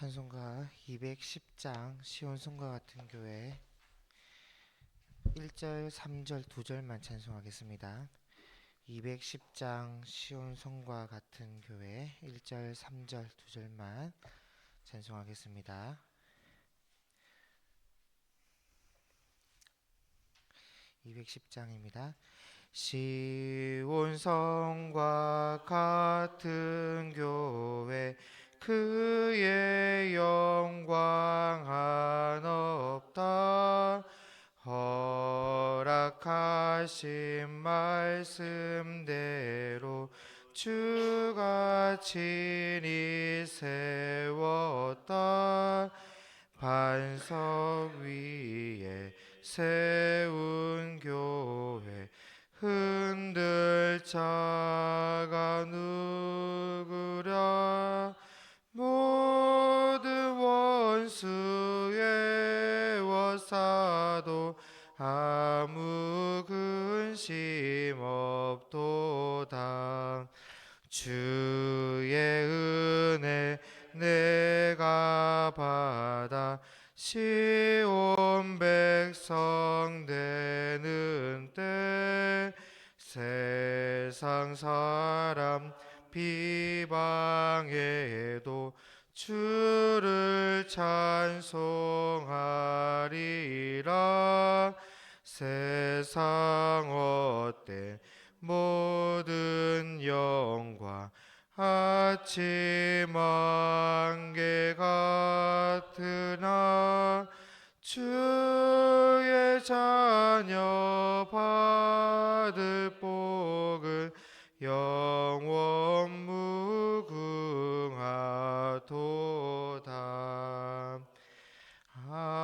찬송가 210장 시온 손과 같은 교회 1절, 3절, 2절만 찬송하겠습니다. 210장 시온 손과 같은 교회 1절, 3절, 2절만 찬송하겠습니다. 210장입니다. 시온 성과 같은 교회 그의 영광 한없다 허락하신 말씀대로 주가 친히 세웠다 반석 위에 세운 교회 흔들 자가 누구랴 모든 원수의 워사도 아무 근심 없도다 주의 은혜 내가 받아 시온 백성 되는 때 세상 사람 비방해도 주를 찬송하리라 세상 헛된 모든 영광 아침 안개 같으나 주의 자녀 받을 복은 영원 무궁하도다. 아멘.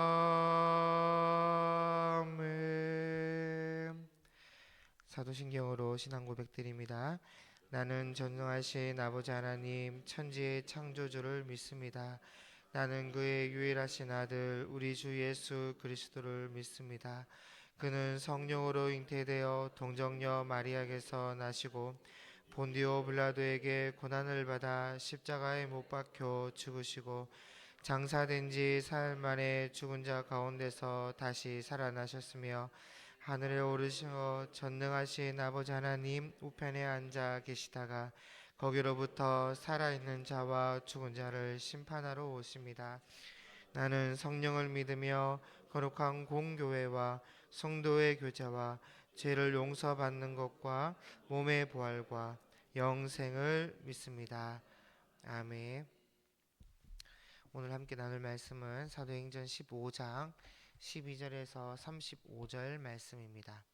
사도신경으로 신앙 고백드립니다. 나는 전능하신 아버지 하나님 천지의 창조주를 믿습니다. 나는 그의 유일하신 아들 우리 주 예수 그리스도를 믿습니다. 그는 성령으로 잉태되어 동정녀 마리아에게서 나시고 본디오 빌라도에게 고난을 받아 십자가에 못 박혀 죽으시고 장사된 지 사흘 만에 죽은 자 가운데서 다시 살아나셨으며 하늘에 오르시어 전능하신 아버지 하나님 우편에 앉아 계시다가 거기로부터 살아있는 자와 죽은 자를 심판하러 오십니다. 나는 성령을 믿으며 거룩한 공교회와 성도의 교제와 죄를 용서받는 것과 몸의 부활과 영생을 믿습니다. 아멘. 오늘 함께 나눌 말씀은 사도행전 15장 12절에서 35절 말씀입니다.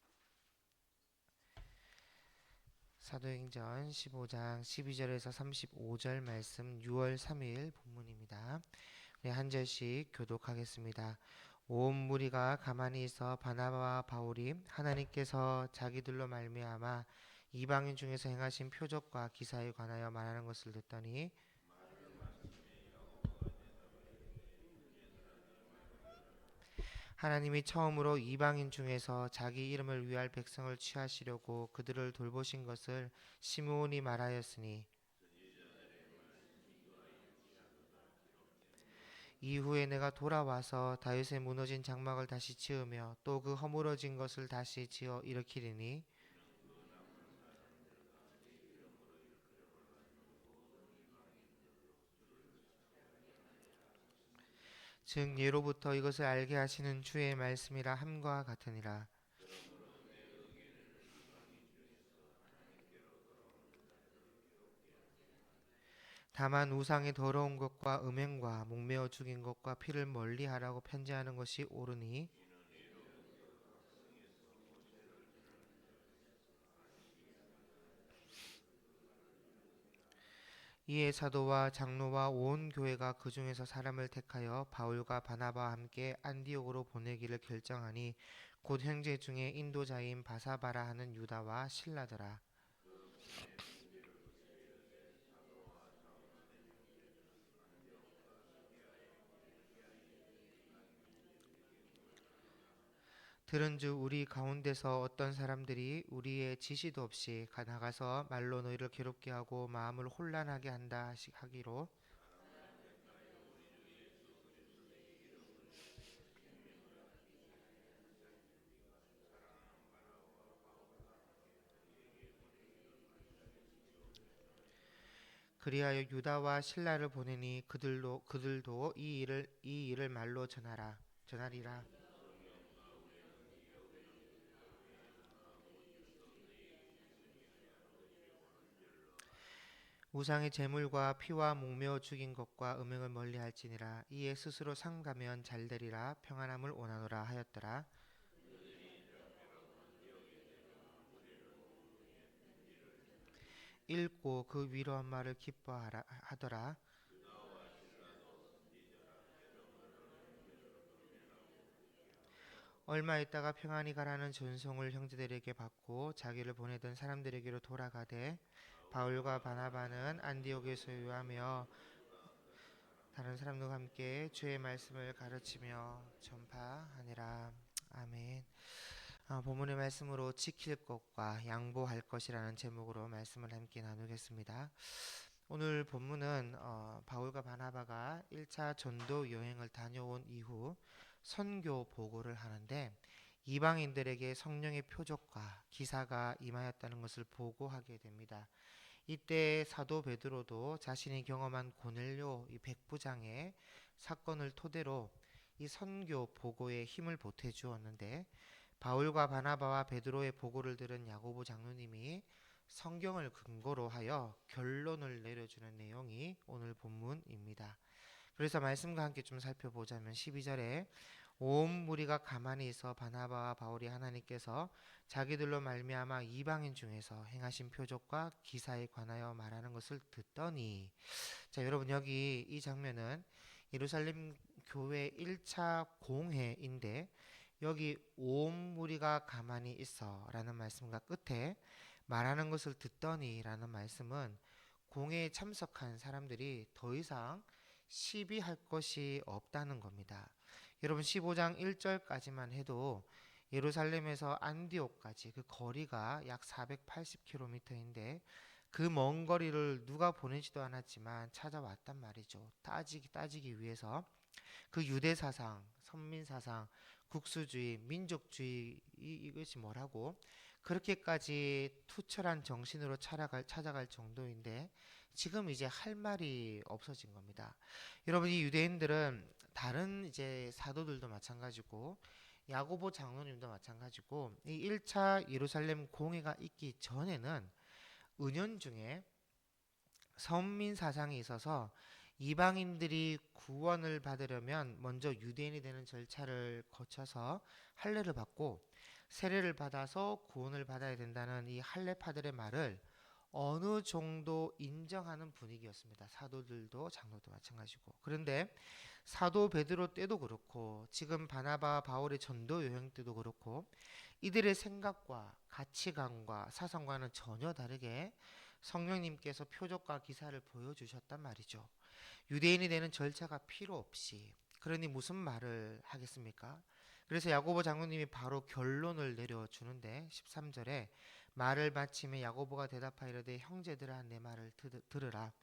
사도행전 15장 12절에서 35절 말씀 6월 3일 본문입니다. 우리 한 절씩 교독하겠습니다. 온 무리가 가만히 있어 바나바와 바울이 하나님께서 자기들로 말미암아 이방인 중에서 행하신 표적과 기사에 관하여 말하는 것을 듣더니 하나님이 처음으로 이방인 중에서 자기 이름을 위할 백성을 취하시려고 그들을 돌보신 것을 시므온이 말하였으니 이후에 내가 돌아와서 다윗의 무너진 장막을 다시 지으며 또 그 허물어진 것을 다시 지어 일으키리니 즉 예로부터 이것을 알게 하시는 주의 말씀이라 함과 같으니라. 다만 우상의 더러운 것과 음행과 목매어 죽인 것과 피를 멀리하라고 편지하는 것이 옳으니 이에 사도와 장로와 온 교회가 그 중에서 사람을 택하여 바울과 바나바와 함께 안디옥으로 보내기를 결정하니 곧 형제 중에 인도자인 바사바라 하는 유다와 실라더라. 들은즉 우리 가운데서 어떤 사람들이 우리의 지시도 없이 나가서 말로 너희를 괴롭게 하고 마음을 혼란하게 한다 하기로 그리하여 유다와 신라를 보내니 그들도 이 일을 말로 전하리라. 우상의 제물과 피와 목매어 죽인 것과 음행을 멀리할지니라. 이에 스스로 상가면 잘되리라. 평안함을 원하노라 하였더라. 읽고 그 위로한 말을 기뻐하더라. 얼마 있다가 평안히 가라는 전송을 형제들에게 받고 자기를 보내던 사람들에게로 돌아가되 바울과 바나바는 안디옥에 소유하며 다른 사람들과 함께 주의 말씀을 가르치며 전파하니라. 아멘. 본문의 말씀으로 지킬 것과 양보할 것이라는 제목으로 말씀을 함께 나누겠습니다. 오늘 본문은 바울과 바나바가 1차 전도 여행을 다녀온 이후 선교 보고를 하는데 이방인들에게 성령의 표적과 기사가 임하였다는 것을 보고하게 됩니다. 이때 사도 베드로도 자신이 경험한 고넬료 이 백부장의 사건을 토대로 이 선교 보고에 힘을 보태 주었는데 바울과 바나바와 베드로의 보고를 들은 야고보 장로님이 성경을 근거로 하여 결론을 내려주는 내용이 오늘 본문입니다. 그래서 말씀과 함께 좀 살펴보자면 12절에 온 무리가 가만히 있어 바나바와 바울이 하나님께서 자기들로 말미암아 이방인 중에서 행하신 표적과 기사에 관하여 말하는 것을 듣더니, 자 여러분, 여기 이 장면은 예루살렘 교회 1차 공회인데 여기 온 무리가 가만히 있어 라는 말씀과 끝에 말하는 것을 듣더니 라는 말씀은 공회에 참석한 사람들이 더 이상 시비할 것이 없다는 겁니다. 여러분 15장 1절까지만 해도 예루살렘에서 안디옥까지 그 거리가 약 480km인데 그 먼 거리를 누가 보내지도 않았지만 찾아왔단 말이죠. 따지기 위해서 그 유대 사상, 선민 사상, 국수주의, 민족주의 이것이 뭐라고 그렇게까지 투철한 정신으로 찾아갈 정도인데 지금 이제 할 말이 없어진 겁니다. 여러분 이 유대인들은 다른 이제 사도들도 마찬가지고 야고보 장로님도 마찬가지고 이 1차 예루살렘 공회가 있기 전에는 은연중에 선민 사상이 있어서 이방인들이 구원을 받으려면 먼저 유대인이 되는 절차를 거쳐서 할례를 받고 세례를 받아서 구원을 받아야 된다는 이 할례파들의 말을 어느 정도 인정하는 분위기였습니다. 사도들도 장로도 마찬가지고. 그런데 사도 베드로 때도 그렇고 지금 바나바 바울의 전도 여행 때도 그렇고 이들의 생각과 가치관과 사상과는 전혀 다르게 성령님께서 표적과 기사를 보여주셨단 말이죠. 유대인이 되는 절차가 필요 없이. 그러니 무슨 말을 하겠습니까? 그래서 야고보 장로님이 바로 결론을 내려주는데 13절에 말을 마치며 야고보가 대답하여 이르되 형제들아 내 말을 들으라.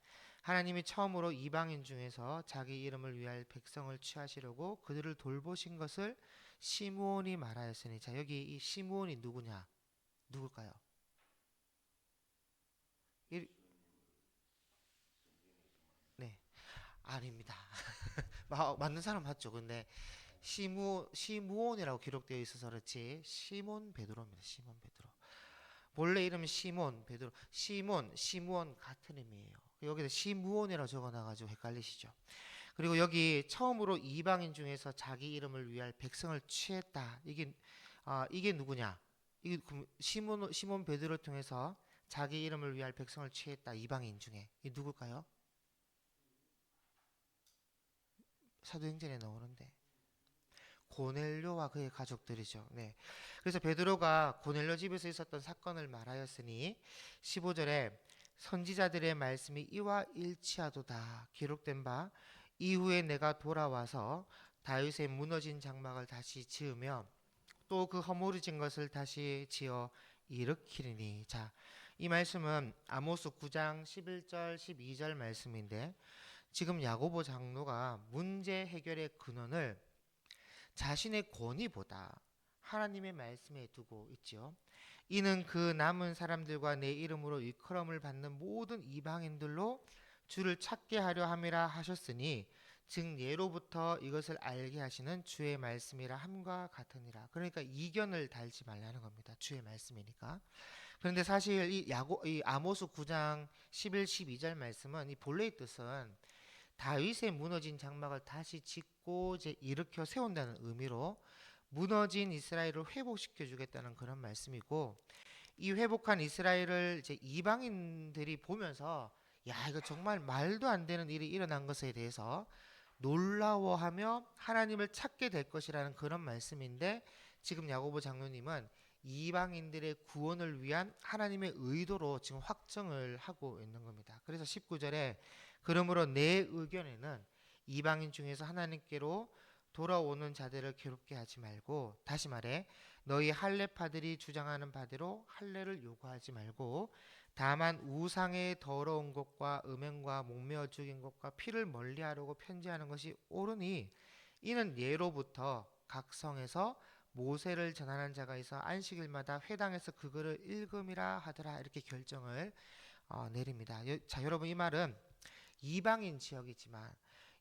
하나님이 처음으로 이방인 중에서 자기 이름을 위할 백성을 취하시려고 그들을 돌보신 것을 시므온이 말하였으니, 자 여기 이 시므온이 누구냐? 누굴까요? 네, 아닙니다. 맞는 사람 맞죠? 근데 시므온이라고 기록되어 있어서 그렇지 시몬 베드로입니다. 시몬 베드로. 본래 이름은 시몬 베드로. 시므온 같은 의미예요. 여기다 시므온이라고 적어놔가지고 헷갈리시죠? 그리고 여기 처음으로 이방인 중에서 자기 이름을 위할 백성을 취했다. 이게 누구냐? 이게 시몬 베드로를 통해서 자기 이름을 위할 백성을 취했다. 이방인 중에 이 누굴까요? 사도행전에 나오는데 고넬료와 그의 가족들이죠. 네. 그래서 베드로가 고넬료 집에서 있었던 사건을 말하였으니 15절에 선지자들의 말씀이 이와 일치하도다 기록된 바 이후에 내가 돌아와서 다윗의 무너진 장막을 다시 지으며 또 그 허물어진 것을 다시 지어 일으키리니. 자, 이 말씀은 아모스 9장 11절 12절 말씀인데 지금 야고보 장로가 문제 해결의 근원을 자신의 권위보다 하나님의 말씀에 두고 있지요. 이는 그 남은 사람들과 내 이름으로 일컬음을 받는 모든 이방인들로 주를 찾게 하려 함이라 하셨으니 즉 예로부터 이것을 알게 하시는 주의 말씀이라 함과 같으니라. 그러니까 이견을 달지 말라는 겁니다. 주의 말씀이니까. 그런데 사실 이 아모스 9장 11, 12절 말씀은 이 본래의 뜻은 다윗의 무너진 장막을 다시 짓고 이제 일으켜 세운다는 의미로 무너진 이스라엘을 회복시켜 주겠다는 그런 말씀이고, 이 회복한 이스라엘을 이제 이방인들이 보면서 야, 이거 정말 말도 안 되는 일이 일어난 것에 대해서 놀라워하며 하나님을 찾게 될 것이라는 그런 말씀인데, 지금 야고보 장로님은 이방인들의 구원을 위한 하나님의 의도로 지금 확정을 하고 있는 겁니다. 그래서 19절에 그러므로 내 의견에는 이방인 중에서 하나님께로 돌아오는 자들을 괴롭게 하지 말고, 다시 말해 너희 할례파들이 주장하는 바대로 할례를 요구하지 말고 다만 우상의 더러운 것과 음행과 목매어 죽인 것과 피를 멀리하려고 편지하는 것이 옳으니 이는 예로부터 각 성에서 모세를 전하는 자가 있어 안식일마다 회당에서 그 글을 읽음이라 하더라. 이렇게 결정을 내립니다. 자, 여러분, 이 말은 이방인 지역이지만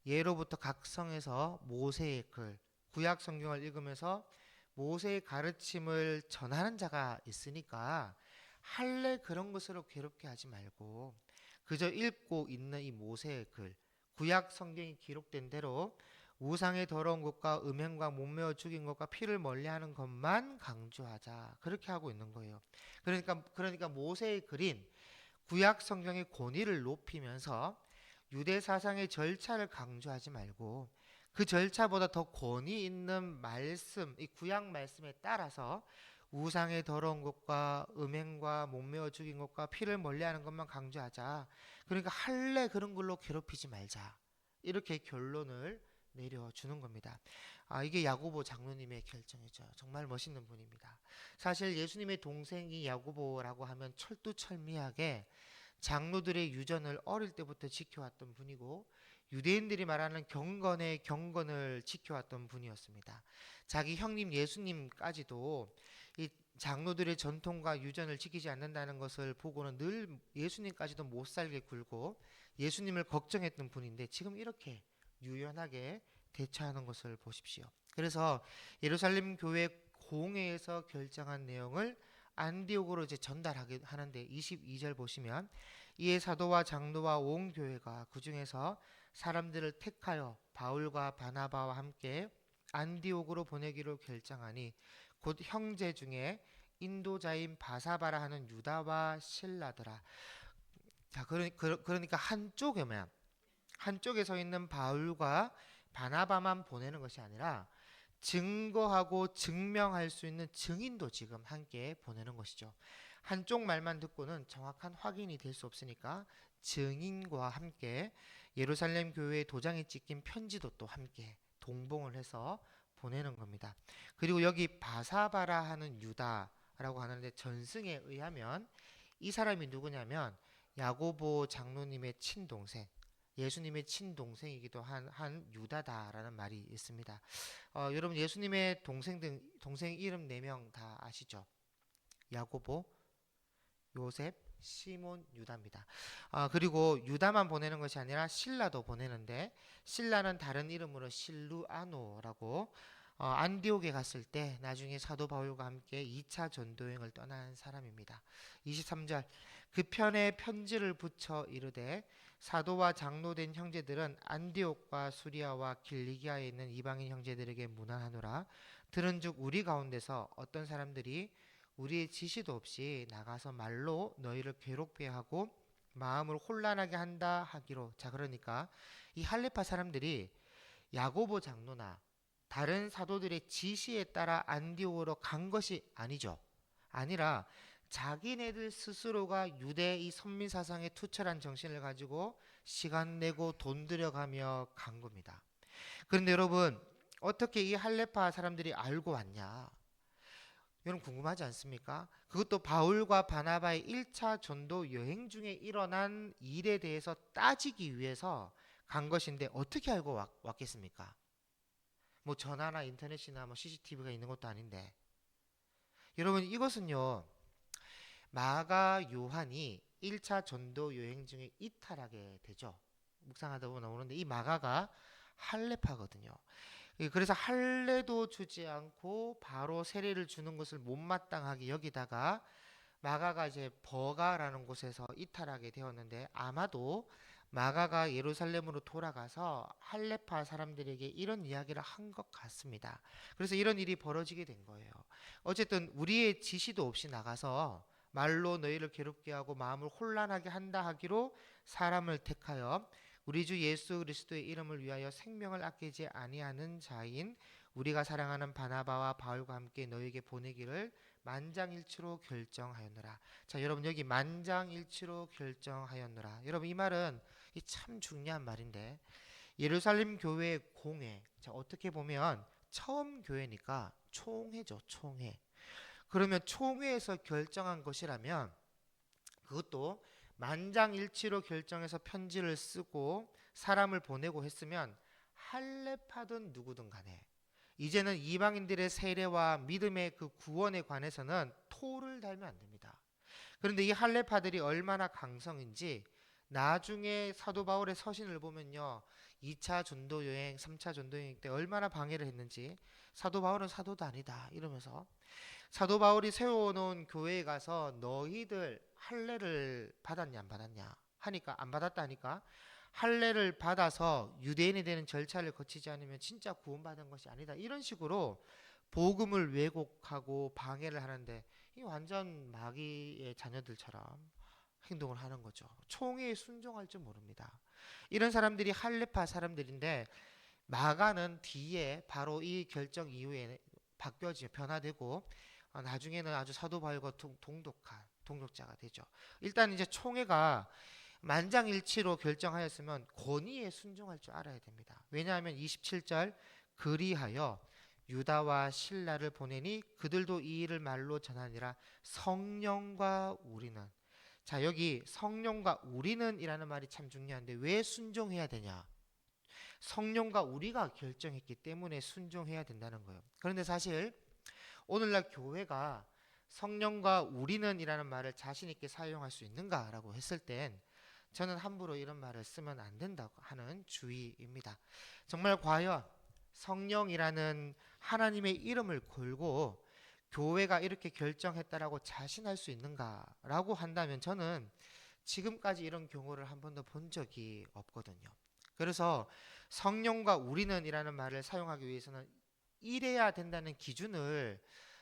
예로부터 각 성에서 모세의 글, 구약 성경을 읽으면서 모세의 가르침을 전하는 자가 있으니까 할례 그런 것으로 괴롭게 하지 말고 그저 읽고 있는 이 모세의 글, 구약 성경이 기록된 대로 우상의 더러운 것과 음행과 목매어 죽인 것과 피를 멀리하는 것만 강조하자, 그렇게 하고 있는 거예요. 그러니까 모세의 글인 구약 성경의 권위를 높이면서 유대 사상의 절차를 강조하지 말고 그 절차보다 더 권위 있는 말씀, 이 구약 말씀에 따라서 우상의 더러운 것과 음행과 목매어 죽인 것과 피를 멀리하는 것만 강조하자. 그러니까 할례 그런 걸로 괴롭히지 말자. 이렇게 결론을 내려주는 겁니다. 이게 야고보 장로님의 결정이죠. 정말 멋있는 분입니다. 사실 예수님의 동생이 야고보라고 하면 철두철미하게 장로들의 유전을 어릴 때부터 지켜왔던 분이고 유대인들이 말하는 경건의 경건을 지켜왔던 분이었습니다. 자기 형님 예수님까지도 이 장로들의 전통과 유전을 지키지 않는다는 것을 보고는 늘 예수님까지도 못 살게 굴고 예수님을 걱정했던 분인데 지금 이렇게 유연하게 대처하는 것을 보십시오. 그래서 예루살렘 교회 공회에서 결정한 내용을 안디옥으로 이제 전달하게 하는데 22절 보시면 이에 사도와 장로와 온 교회가 그 중에서 사람들을 택하여 바울과 바나바와 함께 안디옥으로 보내기로 결정하니 곧 형제 중에 인도자인 바사바라 하는 유다와 실라더라. 자, 그러니까 한쪽에 서 있는 바울과 바나바만 보내는 것이 아니라 증거하고 증명할 수 있는 증인도 지금 함께 보내는 것이죠. 한쪽 말만 듣고는 정확한 확인이 될 수 없으니까 증인과 함께 예루살렘 교회의 도장이 찍힌 편지도 또 함께 동봉을 해서 보내는 겁니다. 그리고 여기 바사바라 하는 유다라고 하는데 전승에 의하면 이 사람이 누구냐면 야고보 장로님의 친동생, 예수님의 친동생이기도 한 유다다라는 말이 있습니다. 여러분 예수님의 동생 이름 4명 다 아시죠? 야고보, 요셉, 시몬, 유다입니다. 그리고 유다만 보내는 것이 아니라 실라도 보내는데 실라는 다른 이름으로 실루아노라고 안디옥에 갔을 때 나중에 사도 바울과 함께 2차 전도여행을 떠난 사람입니다. 23절 그 편에 편지를 붙여 이르되 사도와 장로된 형제들은 안디옥과 수리아와 길리기아에 있는 이방인 형제들에게 문안하노라. 들은즉 우리 가운데서 어떤 사람들이 우리의 지시도 없이 나가서 말로 너희를 괴롭게 하고 마음을 혼란하게 한다 하기로. 자, 그러니까 이 할레파 사람들이 야고보 장로나 다른 사도들의 지시에 따라 안디옥으로 간 것이 아니죠. 아니라 자기네들 스스로가 유대 이 선민 사상에 투철한 정신을 가지고 시간 내고 돈 들여가며 간 겁니다. 그런데 여러분 어떻게 이 할레파 사람들이 알고 왔냐? 여러분 궁금하지 않습니까? 그것도 바울과 바나바의 1차 전도 여행 중에 일어난 일에 대해서 따지기 위해서 간 것인데 어떻게 알고 왔겠습니까? 뭐 전화나 인터넷이나 뭐 CCTV가 있는 것도 아닌데. 여러분 이것은요 마가 요한이 1차 전도 여행 중에 이탈하게 되죠. 묵상하다 보면 나오는데 이 마가가 할례파거든요. 그래서 할례도 주지 않고 바로 세례를 주는 것을 못마땅하게 여기다가 마가가 이제 버가라는 곳에서 이탈하게 되었는데 아마도 마가가 예루살렘으로 돌아가서 할례파 사람들에게 이런 이야기를 한 것 같습니다. 그래서 이런 일이 벌어지게 된 거예요. 어쨌든 우리의 지시도 없이 나가서 말로 너희를 괴롭게 하고 마음을 혼란하게 한다 하기로 사람을 택하여 우리 주 예수 그리스도의 이름을 위하여 생명을 아끼지 아니하는 자인 우리가 사랑하는 바나바와 바울과 함께 너희에게 보내기를 만장일치로 결정하였노라. 자, 여러분 여기 만장일치로 결정하였노라. 여러분 이 말은 이 참 중요한 말인데 예루살렘 교회의 공회. 자, 어떻게 보면 처음 교회니까 총회죠, 총회. 그러면 총회에서 결정한 것이라면 그것도 만장일치로 결정해서 편지를 쓰고 사람을 보내고 했으면 할례파든 누구든 간에 이제는 이방인들의 세례와 믿음의 그 구원에 관해서는 토를 달면 안 됩니다. 그런데 이 할례파들이 얼마나 강성인지 나중에 사도 바울의 서신을 보면요. 2차 전도 여행, 3차 전도 여행 때 얼마나 방해를 했는지 사도 바울은 사도도 아니다 이러면서 사도 바울이 세워놓은 교회에 가서 너희들 할례를 받았냐 안 받았냐 하니까 안 받았다 하니까 할례를 받아서 유대인이 되는 절차를 거치지 않으면 진짜 구원받은 것이 아니다 이런 식으로 복음을 왜곡하고 방해를 하는데 이 완전 마귀의 자녀들처럼 행동을 하는 거죠. 총회에 순종할 줄 모릅니다. 이런 사람들이 할례파 사람들인데 마가는 뒤에 바로 이 결정 이후에 바뀌어지고 변화되고 나중에는 아주 사도 바울과 동독한 동력자가 되죠. 일단 이제 총회가 만장일치로 결정하였으면 권위에 순종할 줄 알아야 됩니다. 왜냐하면 27절 그리하여 유다와 신라를 보내니 그들도 이 일을 말로 전하니라. 성령과 우리는, 자 여기 성령과 우리는 이라는 말이 참 중요한데 왜 순종해야 되냐, 성령과 우리가 결정했기 때문에 순종해야 된다는 거예요. 그런데 사실 오늘날 교회가 성령과 우리는 이라는 말을 자신 있게 사용할 수 있는가라고 했을 땐 저는 함부로 이런 말을 쓰면 안 된다고 하는 주의입니다. 정말 과연 성령이라는 하나님의 이름을 걸고 교회가 이렇게 결정했다라고 자신할 수 있는가라고 한다면 저는 지금까지 이런 경우를 한 번도 본 적이 없거든요. 그래서 성령과 우리는 이라는 말을 사용하기 위해서는 이래야 된다는 기준을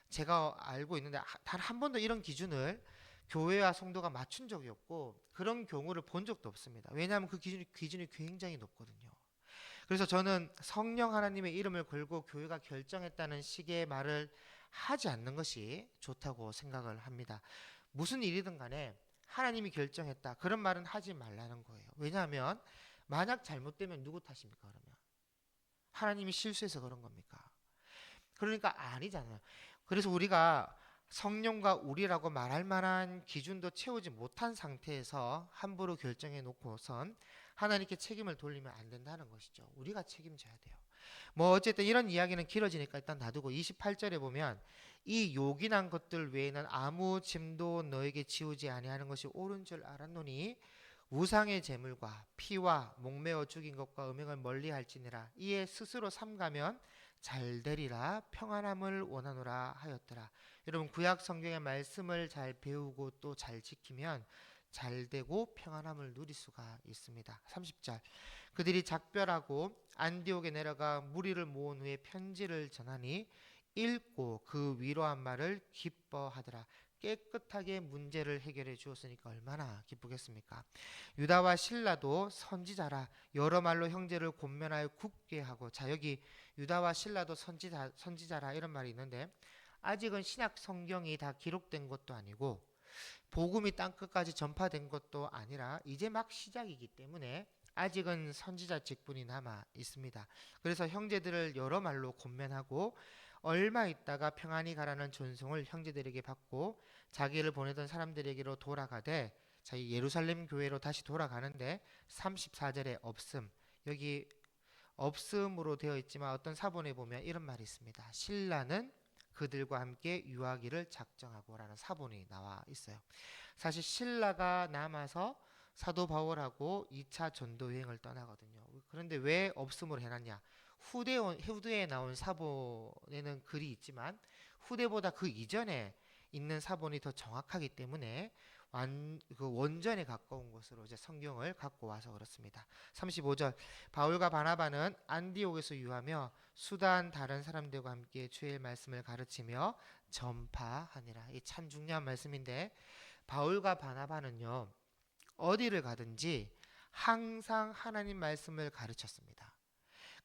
제가 알고 있는데 단 한 번도 이런 기준을 교회와 성도가 맞춘 적이 없고 그런 경우를 본 적도 없습니다. 왜냐하면 그 기준이 굉장히 높거든요. 그래서 저는 성령 하나님의 이름을 걸고 교회가 결정했다는 식의 말을 하지 않는 것이 좋다고 생각을 합니다. 무슨 일이든 간에 하나님이 결정했다 그런 말은 하지 말라는 거예요. 왜냐하면 만약 잘못되면 누구 탓입니까? 그러면 하나님이 실수해서 그런 겁니까? 그러니까 아니잖아요. 그래서 우리가 성령과 우리라고 말할 만한 기준도 채우지 못한 상태에서 함부로 결정해 놓고선 하나님께 책임을 돌리면 안 된다는 것이죠. 우리가 책임져야 돼요. 뭐 어쨌든 이런 이야기는 길어지니까 일단 놔두고 28절에 보면 이 요긴한 것들 외에는 아무 짐도 너에게 지우지 아니하는 것이 옳은 줄 알았노니 우상의 제물과 피와 목매어 죽인 것과 음행을 멀리할지니라. 이에 스스로 삼가면 잘 되리라. 평안함을 원하노라 하였더라. 여러분 구약 성경의 말씀을 잘 배우고 또 잘 지키면 잘 되고 평안함을 누릴 수가 있습니다. 30절 그들이 작별하고 안디옥에 내려가 무리를 모은 후에 편지를 전하니 읽고 그 위로한 말을 기뻐하더라. 깨끗하게 문제를 해결해 주었으니까 얼마나 기쁘겠습니까? 유다와 신라도 선지자라 여러 말로 형제를 권면하여 굳게 하고, 자 여기 유다와 신라도 선지자라 이런 말이 있는데 아직은 신약 성경이 다 기록된 것도 아니고 복음이 땅끝까지 전파된 것도 아니라 이제 막 시작이기 때문에 아직은 선지자 직분이 남아 있습니다. 그래서 형제들을 여러 말로 권면하고 얼마 있다가 평안히 가라는 전송을 형제들에게 받고 자기를 보내던 사람들에게로 돌아가되, 자 예루살렘 교회로 다시 돌아가는데 34절에 없음, 여기 없음으로 되어 있지만 어떤 사본에 보면 이런 말이 있습니다. 신라는 그들과 함께 유하기를 작정하고라는 사본이 나와 있어요. 사실 신라가 남아서 사도 바울하고 2차 전도 여행을 떠나거든요. 그런데 왜 없음으로 해놨냐? 후대에 나온 사본에는 글이 있지만 후대보다 그 이전에 있는 사본이 더 정확하기 때문에 그 원전에 가까운 것으로 이제 성경을 갖고 와서 그렇습니다. 35절 바울과 바나바는 안디옥에서 유하며 수단 다른 사람들과 함께 주의 말씀을 가르치며 전파하니라. 이 참 중요한 말씀인데 바울과 바나바는요 어디를 가든지 항상 하나님 말씀을 가르쳤습니다.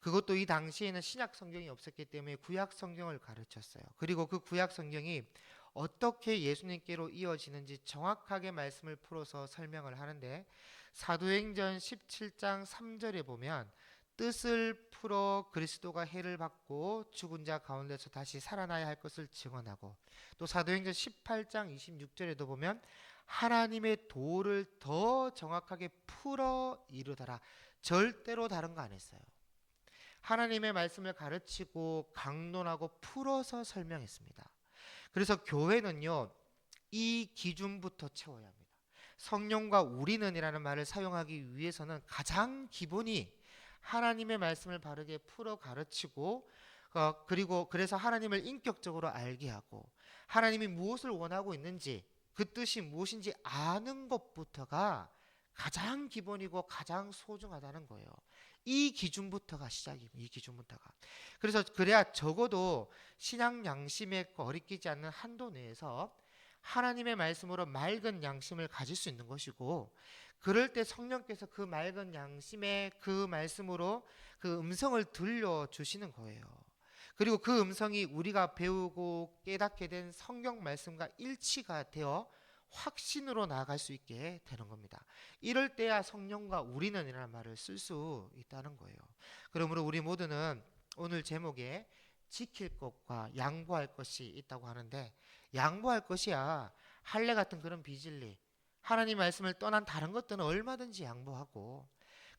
그것도 이 당시에는 신약 성경이 없었기 때문에 구약 성경을 가르쳤어요. 그리고 그 구약 성경이 어떻게 예수님께로 이어지는지 정확하게 말씀을 풀어서 설명을 하는데 사도행전 17장 3절에 보면 뜻을 풀어 그리스도가 해를 받고 죽은 자 가운데서 다시 살아나야 할 것을 증언하고 또 사도행전 18장 26절에도 보면 하나님의 도를 더 정확하게 풀어 이루더라. 절대로 다른 거 안 했어요. 하나님의 말씀을 가르치고 강론하고 풀어서 설명했습니다. 그래서 교회는요, 이 기준부터 채워야 합니다. 성령과 우리는이라는 말을 사용하기 위해서는 가장 기본이 하나님의 말씀을 바르게 풀어 가르치고 그리고 그래서 하나님을 인격적으로 알게 하고 하나님이 무엇을 원하고 있는지 그 뜻이 무엇인지 아는 것부터가 가장 기본이고 가장 소중하다는 거예요. 이 기준부터가 시작입니다. 이 기준부터가. 그래서 그래야 적어도 신앙 양심에 거리끼지 않는 한도 내에서 하나님의 말씀으로 맑은 양심을 가질 수 있는 것이고 그럴 때 성령께서 그 맑은 양심의 그 말씀으로 그 음성을 들려주시는 거예요. 그리고 그 음성이 우리가 배우고 깨닫게 된 성경 말씀과 일치가 되어 확신으로 나아갈 수 있게 되는 겁니다. 이럴 때야 성령과 우리는이라는 말을 쓸 수 있다는 거예요. 그러므로 우리 모두는 오늘 제목에 지킬 것과 양보할 것이 있다고 하는데 양보할 것이야 할례 같은 그런 비질리 하나님 말씀을 떠난 다른 것들은 얼마든지 양보하고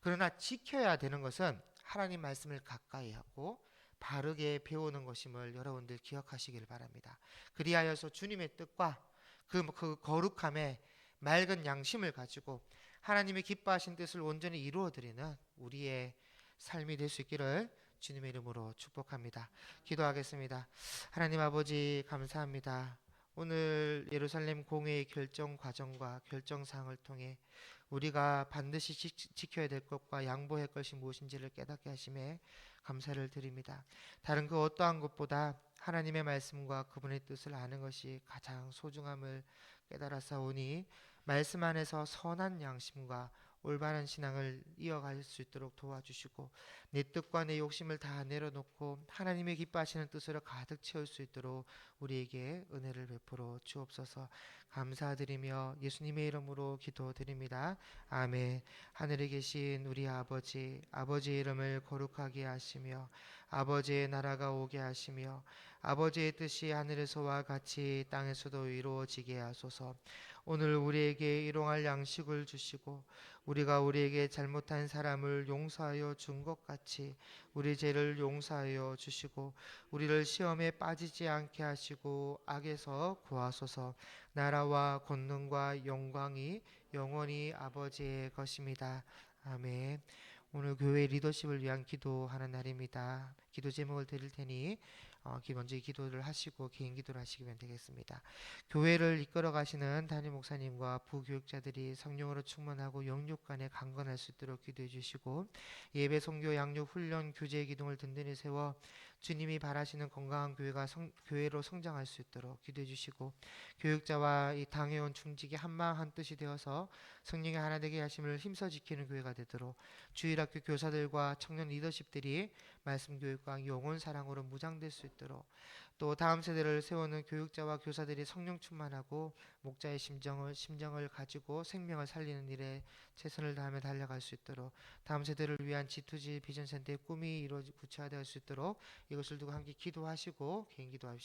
그러나 지켜야 되는 것은 하나님 말씀을 가까이 하고 바르게 배우는 것임을 여러분들 기억하시길 바랍니다. 그리하여서 주님의 뜻과 그 거룩함에 맑은 양심을 가지고 하나님의 기뻐하신 뜻을 온전히 이루어 드리는 우리의 삶이 될 수 있기를 주님의 이름으로 축복합니다. 기도하겠습니다. 하나님 아버지 감사합니다. 오늘 예루살렘 공회의 결정 과정과 결정사항을 통해 우리가 반드시 지켜야 될 것과 양보할 것이 무엇인지를 깨닫게 하심에 감사를 드립니다. 다른 그 어떠한 것보다 하나님의 말씀과 그분의 뜻을 아는 것이 가장 소중함을 깨달았사오니 말씀 안에서 선한 양심과 올바른 신앙을 이어갈 수 있도록 도와주시고 내 뜻과 내 욕심을 다 내려놓고 하나님의 기뻐하시는 뜻으로 가득 채울 수 있도록 우리에게 은혜를 베풀어 주옵소서. 감사드리며 예수님의 이름으로 기도드립니다. 아멘. 하늘에 계신 우리 아버지, 아버지의 이름을 거룩하게 하시며 아버지의 나라가 오게 하시며 아버지의 뜻이 하늘에서와 같이 땅에서도 이루어지게 하소서. 오늘 우리에게 일용할 양식을 주시고 우리가 우리에게 잘못한 사람을 용서하여 준 것 같이 우리 죄를 용서하여 주시고 우리를 시험에 빠지지 않게 하시고 악에서 구하소서. 나라와 권능과 영광이 영원히 아버지의 것입니다. 아멘. 오늘 교회 리더십을 위한 기도하는 날입니다. 기도 제목을 드릴 테니 먼저 기도를 하시고 개인 기도를 하시면 되겠습니다. 교회를 이끌어 가시는 담임 목사님과 부교육자들이 성령으로 충만하고 영육 간에 강건할 수 있도록 기도해 주시고 예배 선교 양육 훈련 교제 기둥을 든든히 세워 주님이 바라시는 건강한 교회로 성장할 수 있도록 기도해 주시고 교육자와 이 당회원 중직이 한마음 한뜻이 되어서 성령의 하나 되게 하심을 힘써 지키는 교회가 되도록 주일학교 교사들과 청년 리더십들이 말씀 교육과 영혼 사랑으로 무장될 수 있도록 또 다음 세대를 세우는 교육자와 교사들이 성령 충만하고 목자의 심정을 가지고 생명을 살리는 일에 최선을 다하며 달려갈 수 있도록 다음 세대를 위한 G2G 비전 센터의 꿈이 구체화될 수 있도록 이것을 두고 함께 기도하시고 개인 기도하시기